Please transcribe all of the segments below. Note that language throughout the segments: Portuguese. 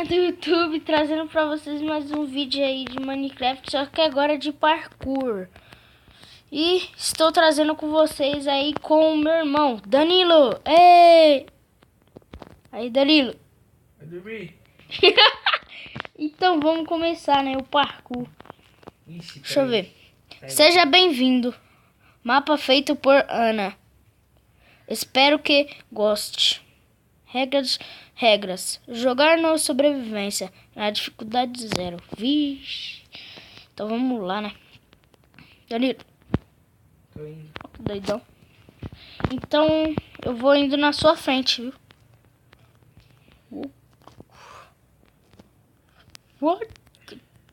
do YouTube, trazendo pra vocês mais um vídeo aí de Minecraft, só que agora de parkour. E estou trazendo com vocês aí com o meu irmão, Danilo. Ei! Aí, Danilo. Vai dormir? Então vamos começar, né, o parkour. Ixi, Deixa eu ver. Peraí. Seja bem-vindo. Mapa feito por Ana. Espero que goste. Regras. Jogar na sobrevivência. Na dificuldade 0. Vixe. Então vamos lá, né? Danilo. Tô indo. Doidão. Então eu vou indo na sua frente, viu? What?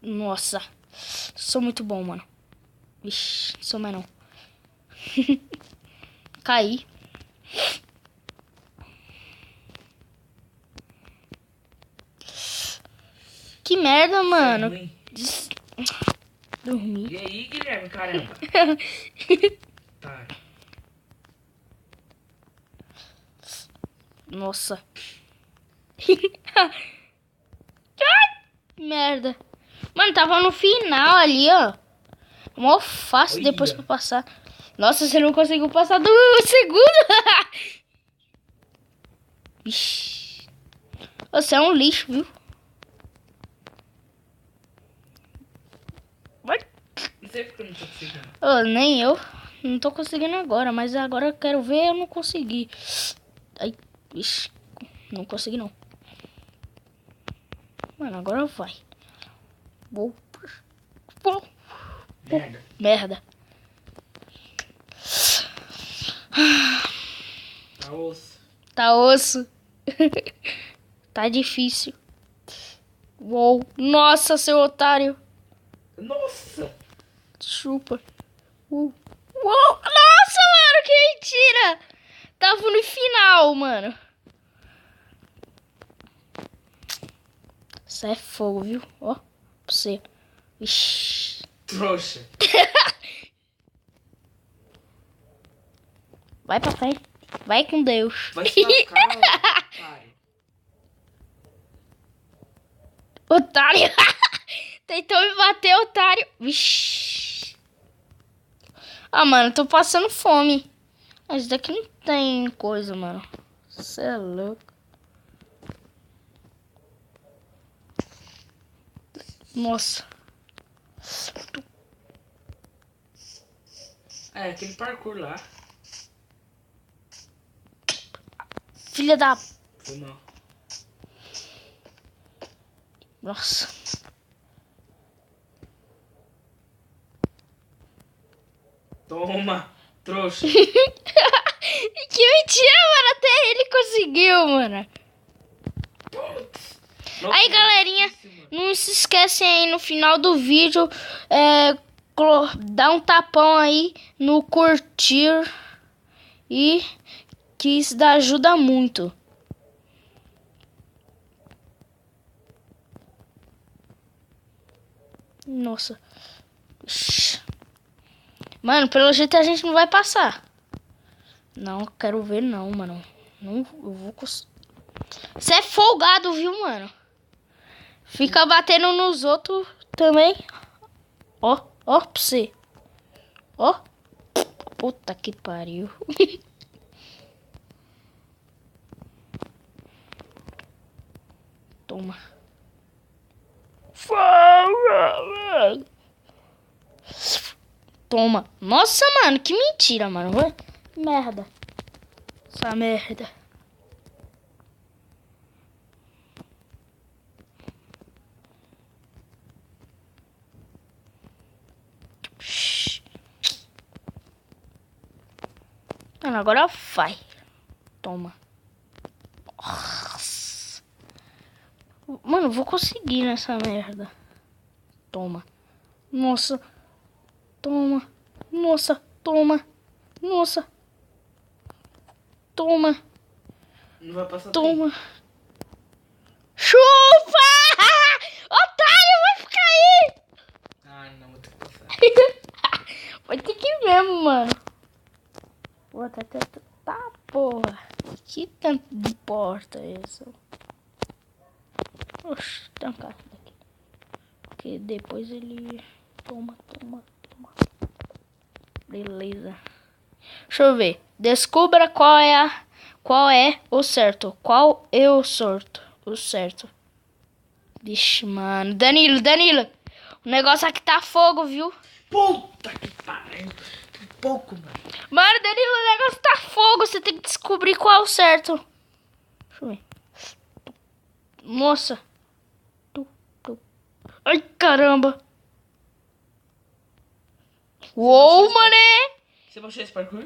Nossa. Sou muito bom, mano. Vixe, sou mais não. Caí. Que merda, mano. Ruim. Dormi. E aí, Guilherme, caramba? Tá. Nossa. Ai, merda. Mano, tava no final ali, ó. Mó fácil Olha. depois pra passar. Nossa, você não conseguiu passar do segundo. Ixi. Você é um lixo, viu? Vai. Não sei porque eu não tô conseguindo. Ô, nem eu. Não tô conseguindo agora, mas agora eu quero ver, eu não consegui. Ai, ixi. Não consegui, não. Mano, agora vai. Vou. Merda. Merda. Tá osso. Tá osso. Tá difícil. Uou. Nossa, seu otário. Nossa! Chupa. Uou. Nossa, mano, que mentira. Tava no final, mano. Isso é fogo, viu? Ó, pra você. Ixi. Trouxa. Vai pra frente. Vai com Deus. Vai se lascar, otário. Otário. Tentou me bater, otário. Vixi. Ah, mano, tô passando fome. Mas daqui não tem coisa, mano. Você é louco. Nossa. É, aquele parkour lá. Filha da... Foi mal. Nossa. Toma, trouxa. Que mentira, mano. Até ele conseguiu, mano. Putz. Aí, galerinha, não se esquecem aí no final do vídeo, dá um tapão aí no curtir e que isso ajuda muito. Nossa. Ixi. Mano, pelo jeito a gente não vai passar. Não, quero ver não, mano. Não, eu vou conseguir. Você é folgado, viu, mano? Fica batendo nos outros também. Ó, ó pra você. Ó. Puta que pariu. Toma. Toma. Nossa, mano, que mentira, mano. Merda. Essa merda. Mano, agora vai. Toma. Nossa. Mano, vou conseguir nessa merda. Toma. Nossa. Toma. Nossa. Toma. Nossa. Toma. Não vai passar Toma. Chupa! Otário, vai ficar aí! Ah, não, vou ter que passar. Vai ter que ir mesmo, mano. Vou até tentar. Tá, porra. Que tanto de porta é isso? Oxe, trancar daqui. Porque depois ele... Toma. Beleza. Deixa eu ver. Descubra qual é o certo. Qual é o certo? O certo. Vixe, mano. Danilo. O negócio aqui tá fogo, viu? Puta que pariu. Um pouco, mano. Mano, Danilo, o negócio tá fogo. Você tem que descobrir qual é o certo. Deixa eu ver. Nossa. Ai, caramba. Uou, mané. Você baixou esse parkour?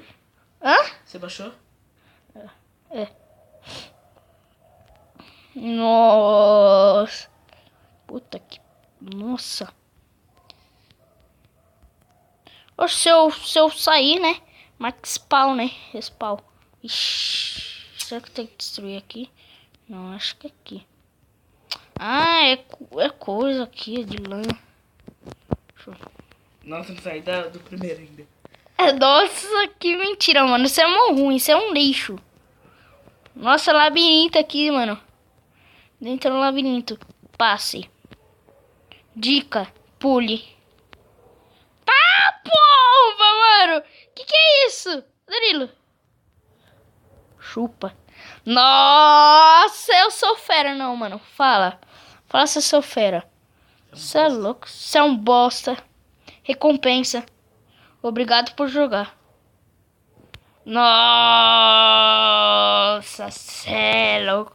Hã? Você baixou? É. Nossa. Puta que... Nossa. Oxe, se eu sair, né? Max spawn, né? Respawn. Ixi. Será que tem que destruir aqui? Não, acho que é aqui. Ah, é coisa aqui, de lã. Deixa eu... Nossa, não saí do primeiro ainda. Nossa, que mentira, mano. Isso é mó ruim, isso é um lixo. Nossa, labirinto aqui, mano. Dentro do labirinto. Passe. Dica. Pule. Tá, porra, mano. Que é isso? Danilo. Chupa. Nossa, eu sou fera, não, mano. Fala se eu sou fera. Você é louco. Você é um bosta. Recompensa. Obrigado por jogar. Nossa, cê é louco.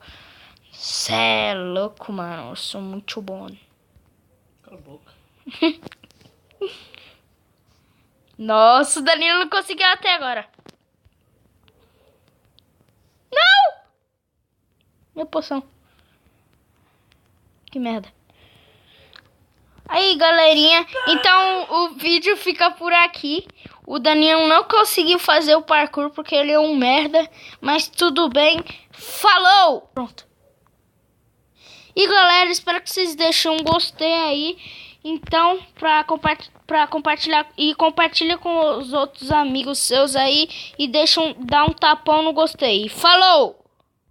Cê é louco, mano. Eu sou muito bom. Cala a boca. Nossa, o Danilo não conseguiu até agora. Não! Minha poção. Que merda. Aí, galerinha. Então, o vídeo fica por aqui. O Danilo não conseguiu fazer o parkour porque ele é um merda. Mas tudo bem. Falou! Pronto. E, galera, espero que vocês deixem um gostei aí. Então, pra compartilhar e compartilha com os outros amigos seus aí e dá um tapão no gostei. Falou!